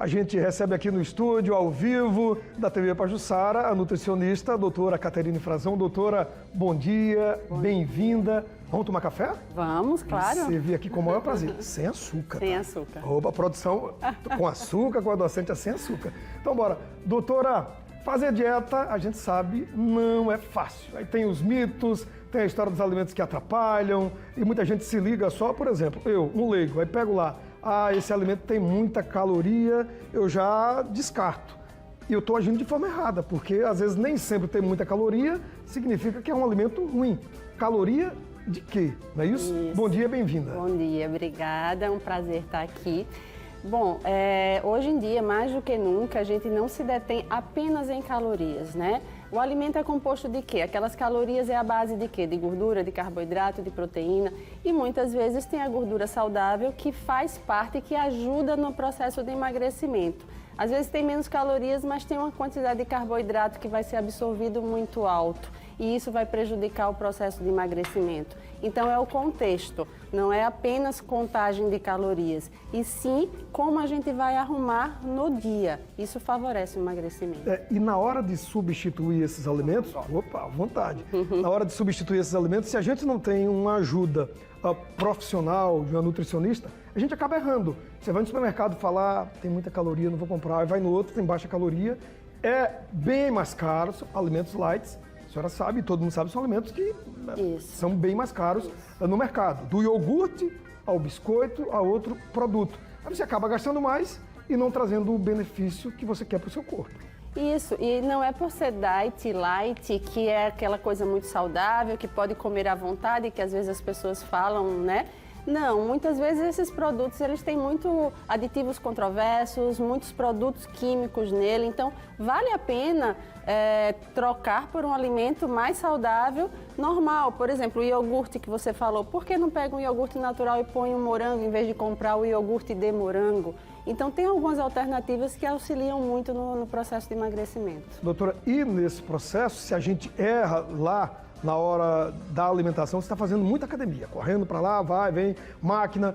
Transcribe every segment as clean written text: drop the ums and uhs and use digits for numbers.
A gente recebe aqui no estúdio, ao vivo, da TV Pajuçara, a nutricionista, a doutora Caterine Frazão. Doutora, bom dia, bem-vinda. Vamos tomar café? Vamos, claro. Servir aqui com o maior prazer. Sem açúcar. Sem açúcar. Opa, a produção com açúcar, com adoçante é sem açúcar. Então, bora. Doutora, fazer dieta, a gente sabe, não é fácil. Aí tem os mitos, tem a história dos alimentos que atrapalham, e muita gente se liga só, por exemplo, eu, um leigo, aí pego lá, esse alimento tem muita caloria, eu já descarto. E eu estou agindo de forma errada, porque às vezes nem sempre tem muita caloria, significa que é um alimento ruim. Caloria de quê? Não é isso? Bom dia, bem-vinda. Bom dia, obrigada, é um prazer estar aqui. Bom, hoje em dia, mais do que nunca, a gente não se detém apenas em calorias, né? O alimento é composto de quê? Aquelas calorias é a base de quê? De gordura, de carboidrato, de proteína. E muitas vezes tem a gordura saudável que faz parte, que ajuda no processo de emagrecimento. Às vezes tem menos calorias, mas tem uma quantidade de carboidrato que vai ser absorvido muito alto. E isso vai prejudicar o processo de emagrecimento. Então é o contexto, não é apenas contagem de calorias, e sim como a gente vai arrumar no dia. Isso favorece o emagrecimento. E na hora de substituir esses alimentos, opa, à vontade. Na hora de substituir esses alimentos, se a gente não tem uma ajuda profissional de uma nutricionista, a gente acaba errando. Você vai no supermercado falar, tem muita caloria, não vou comprar, aí vai no outro, tem baixa caloria, é bem mais caro, são alimentos light. A senhora sabe, todo mundo sabe, são alimentos que são bem mais caros no mercado. Do iogurte ao biscoito a outro produto. Aí você acaba gastando mais e não trazendo o benefício que você quer para o seu corpo. Isso, e não é por ser diet, light, que é aquela coisa muito saudável, que pode comer à vontade, que às vezes as pessoas falam, né? Não, muitas vezes esses produtos, eles têm muito aditivos controversos, muitos produtos químicos nele, então vale a pena trocar por um alimento mais saudável, normal. Por exemplo, o iogurte que você falou, por que não pega um iogurte natural e põe um morango em vez de comprar o iogurte de morango? Então tem algumas alternativas que auxiliam muito no processo de emagrecimento. Doutora, e nesse processo, se a gente erra lá, na hora da alimentação, você está fazendo muita academia, correndo para lá, vai, vem, máquina,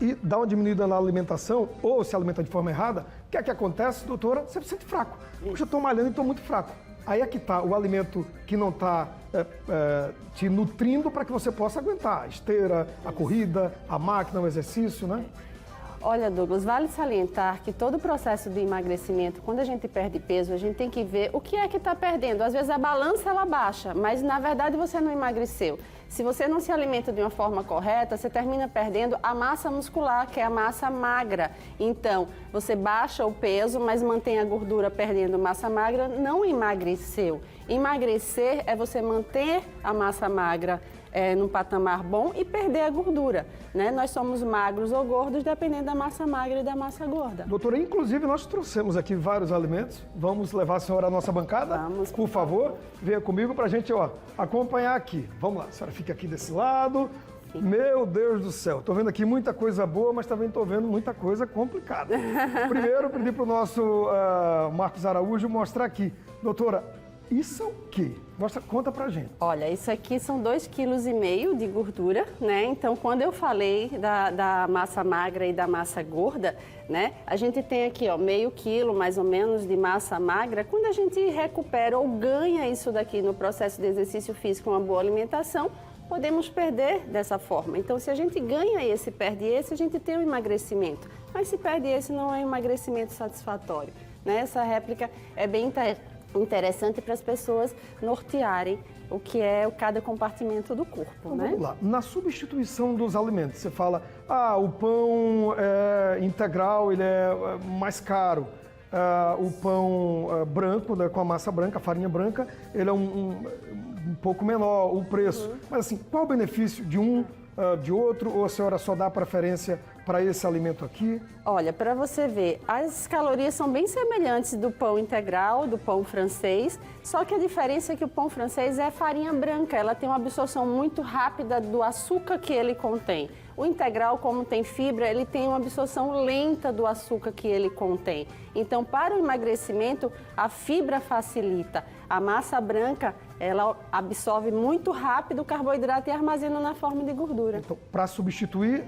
e dá uma diminuída na alimentação, ou se alimenta de forma errada, o que é que acontece, doutora? Você se sente fraco. Puxa, eu estou malhando e estou muito fraco. Aí é que está o alimento que não está te nutrindo para que você possa aguentar a esteira, a corrida, a máquina, o exercício, né? Olha, Douglas, vale salientar que todo o processo de emagrecimento, quando a gente perde peso, a gente tem que ver o que é que está perdendo. Às vezes a balança ela baixa, mas na verdade você não emagreceu. Se você não se alimenta de uma forma correta, você termina perdendo a massa muscular, que é a massa magra. Então, você baixa o peso, mas mantém a gordura perdendo massa magra, não emagreceu. Emagrecer é você manter a massa magra num patamar bom e perder a gordura, né? Nós somos magros ou gordos dependendo da massa magra e da massa gorda. Doutora, inclusive nós trouxemos aqui vários alimentos. Vamos levar a senhora à nossa bancada? Vamos. Por favor, venha comigo para a gente acompanhar aqui. Vamos lá, a senhora fica aqui desse lado. Sim. Meu Deus do céu, estou vendo aqui muita coisa boa, mas também estou vendo muita coisa complicada. Primeiro, pedi para o nosso Marcos Araújo mostrar aqui. Doutora, isso é o quê? Conta pra gente. Olha, isso aqui são 2,5 kg de gordura, né? Então, quando eu falei da massa magra e da massa gorda, né? A gente tem aqui, meio quilo, mais ou menos, de massa magra. Quando a gente recupera ou ganha isso daqui no processo de exercício físico, uma boa alimentação, podemos perder dessa forma. Então, se a gente ganha esse, perde esse, a gente tem um emagrecimento. Mas se perde esse, não é um emagrecimento satisfatório, né? Essa réplica é bem interessante para as pessoas nortearem o que é cada compartimento do corpo, então, né? Vamos lá. Na substituição dos alimentos, você fala, o pão integral ele é mais caro, o pão branco, né, com a massa branca, a farinha branca, ele é um pouco menor o preço. Mas assim, qual o benefício de um, de outro, ou a senhora só dá preferência para esse alimento aqui? Olha, para você ver, as calorias são bem semelhantes do pão integral, do pão francês, só que a diferença é que o pão francês é farinha branca, ela tem uma absorção muito rápida do açúcar que ele contém. O integral, como tem fibra, ele tem uma absorção lenta do açúcar que ele contém. Então, para o emagrecimento, a fibra facilita. A massa branca, ela absorve muito rápido o carboidrato e armazena na forma de gordura. Então, para substituir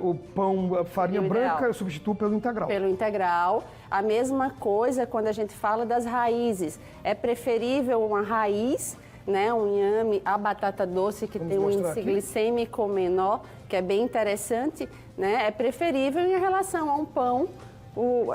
o pão, a farinha branca, eu substituo pelo integral. Pelo integral. A mesma coisa quando a gente fala das raízes. É preferível uma raiz, né, um inhame, a batata doce, que tem um índice glicêmico menor, que é bem interessante, né? É preferível em relação a um pão,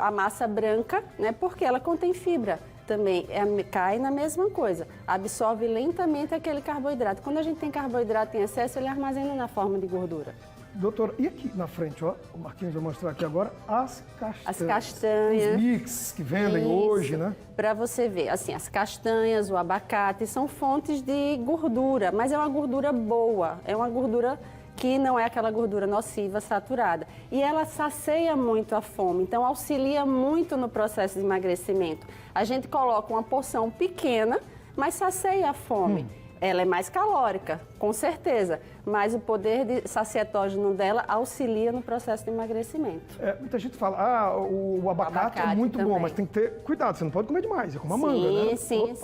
a massa branca, né, porque ela contém fibra. Também cai na mesma coisa, absorve lentamente aquele carboidrato. Quando a gente tem carboidrato em excesso, ele armazena na forma de gordura. Doutora, e aqui na frente, ó, o Marquinhos vai mostrar aqui agora, as castanhas. As castanhas. Os mix que vendem hoje, né? Para você ver, assim, as castanhas, o abacate são fontes de gordura, mas é uma gordura boa, é uma gordura que não é aquela gordura nociva, saturada. E ela sacia muito a fome, então auxilia muito no processo de emagrecimento. A gente coloca uma porção pequena, mas sacia a fome. Ela é mais calórica, com certeza, mas o poder sacietógeno dela auxilia no processo de emagrecimento. Muita gente fala, o abacate é muito também. bom, mas tem que ter cuidado, você não pode comer demais, é como a manga, né? Sim.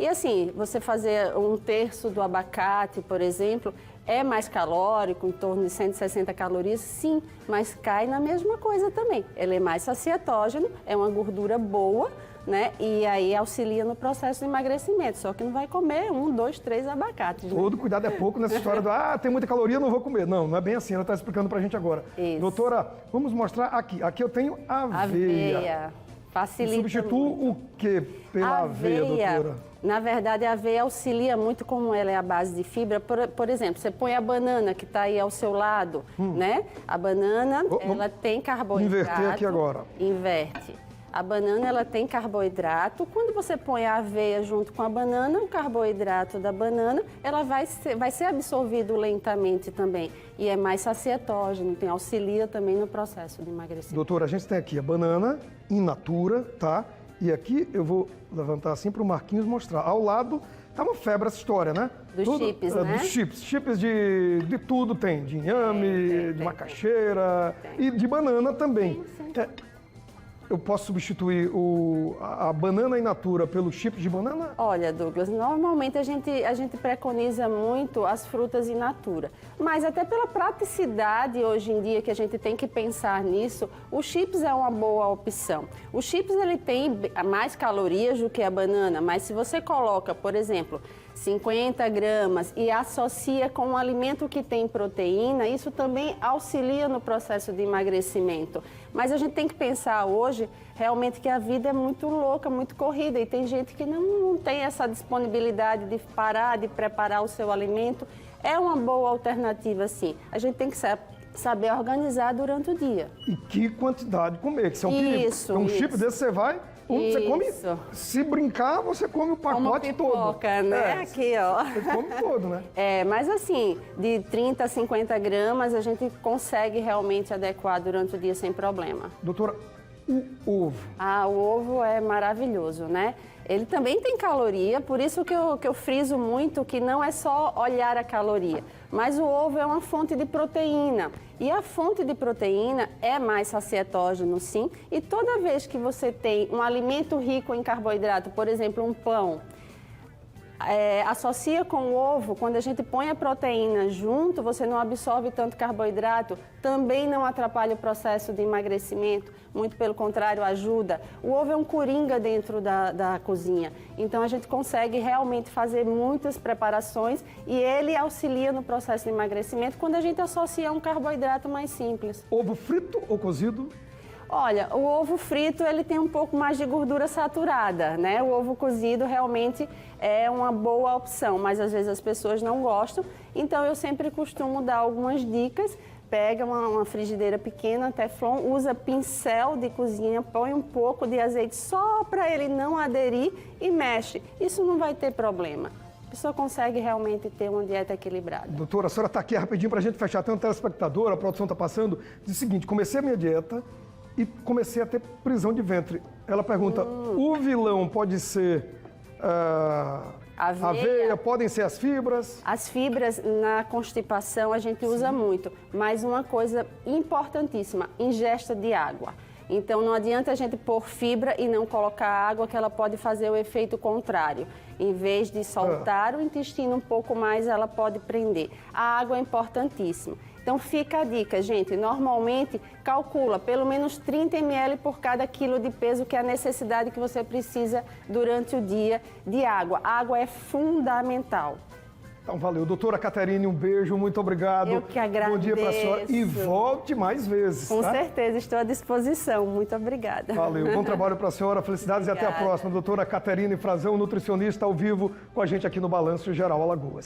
E assim, você fazer 1/3 do abacate, por exemplo, é mais calórico, em torno de 160 calorias, sim, mas cai na mesma coisa também. Ele é mais sacietógeno, é uma gordura boa, né? E aí auxilia no processo de emagrecimento. Só que não vai comer 1, 2, 3 abacates. Né? Todo cuidado é pouco nessa história do tem muita caloria, não vou comer. Não é bem assim, ela está explicando pra gente agora. Isso. Doutora, vamos mostrar aqui. Aqui eu tenho aveia. Facilita. Substituo o que pela aveia, doutora? Na verdade, a aveia auxilia muito, como ela é a base de fibra. Por exemplo, você põe a banana que está aí ao seu lado, né? A banana, ela tem carboidrato. Inverter aqui agora. Inverte. A banana, ela tem carboidrato. Quando você põe a aveia junto com a banana, o carboidrato da banana, ela vai ser absorvido lentamente também. E é mais sacietógeno, auxilia também no processo de emagrecimento. Doutora, a gente tem aqui a banana in natura, tá? E aqui eu vou levantar assim para o Marquinhos mostrar. Ao lado, tá uma febre essa história, né? Dos chips, né? Dos chips. Chips de tudo tem. De inhame, de macaxeira e de banana também. Sim. Eu posso substituir a banana in natura pelo chips de banana? Olha, Douglas, normalmente a gente preconiza muito as frutas in natura. Mas até pela praticidade hoje em dia que a gente tem que pensar nisso, o chips é uma boa opção. O chips ele tem mais calorias do que a banana, mas se você coloca, por exemplo, 50 gramas e associa com um alimento que tem proteína, isso também auxilia no processo de emagrecimento. Mas a gente tem que pensar hoje realmente que a vida é muito louca, muito corrida e tem gente que não tem essa disponibilidade de parar, de preparar o seu alimento. É uma boa alternativa, sim. A gente tem que saber organizar durante o dia. E que quantidade comer, que isso é um perigo. Isso. Chip desse você vai... Você come, se brincar, você come o pacote todo. Né? Aqui, ó. Você come todo, né? Mas assim, de 30 a 50 gramas, a gente consegue realmente adequar durante o dia sem problema. Doutora, o ovo. O ovo é maravilhoso, né? Ele também tem caloria, por isso que eu friso muito que não é só olhar a caloria, mas o ovo é uma fonte de proteína. E a fonte de proteína é mais sacietógeno, sim. E toda vez que você tem um alimento rico em carboidrato, por exemplo, um pão, associa com o ovo, quando a gente põe a proteína junto, você não absorve tanto carboidrato, também não atrapalha o processo de emagrecimento, muito pelo contrário, ajuda. O ovo é um coringa dentro da cozinha, então a gente consegue realmente fazer muitas preparações e ele auxilia no processo de emagrecimento quando a gente associa a um carboidrato mais simples. Ovo frito ou cozido? Olha, o ovo frito ele tem um pouco mais de gordura saturada, né? O ovo cozido realmente é uma boa opção, mas às vezes as pessoas não gostam, então eu sempre costumo dar algumas dicas. Pega uma frigideira pequena, teflon, usa pincel de cozinha, põe um pouco de azeite só para ele não aderir e mexe. Isso não vai ter problema. A pessoa consegue realmente ter uma dieta equilibrada. Doutora, a senhora está aqui rapidinho para a gente fechar. Tem um telespectador, a produção está passando, diz o seguinte: comecei a minha dieta e comecei a ter prisão de ventre. Ela pergunta, o vilão pode ser aveia, podem ser as fibras? As fibras na constipação a gente usa muito, mas uma coisa importantíssima, ingesta de água. Então, não adianta a gente pôr fibra e não colocar água, que ela pode fazer o efeito contrário. Em vez de soltar o intestino um pouco mais, ela pode prender. A água é importantíssima. Então, fica a dica, gente. Normalmente, calcula pelo menos 30 ml por cada quilo de peso, que é a necessidade que você precisa durante o dia de água. A água é fundamental. Então, valeu. Doutora Caterine, um beijo, muito obrigado. Eu que agradeço. Bom dia para a senhora e volte mais vezes, Com tá? certeza, estou à disposição. Muito obrigada. Valeu. Bom trabalho para a senhora, felicidades e até a próxima. Doutora Caterine Frazão, nutricionista ao vivo com a gente aqui no Balanço Geral Alagoas.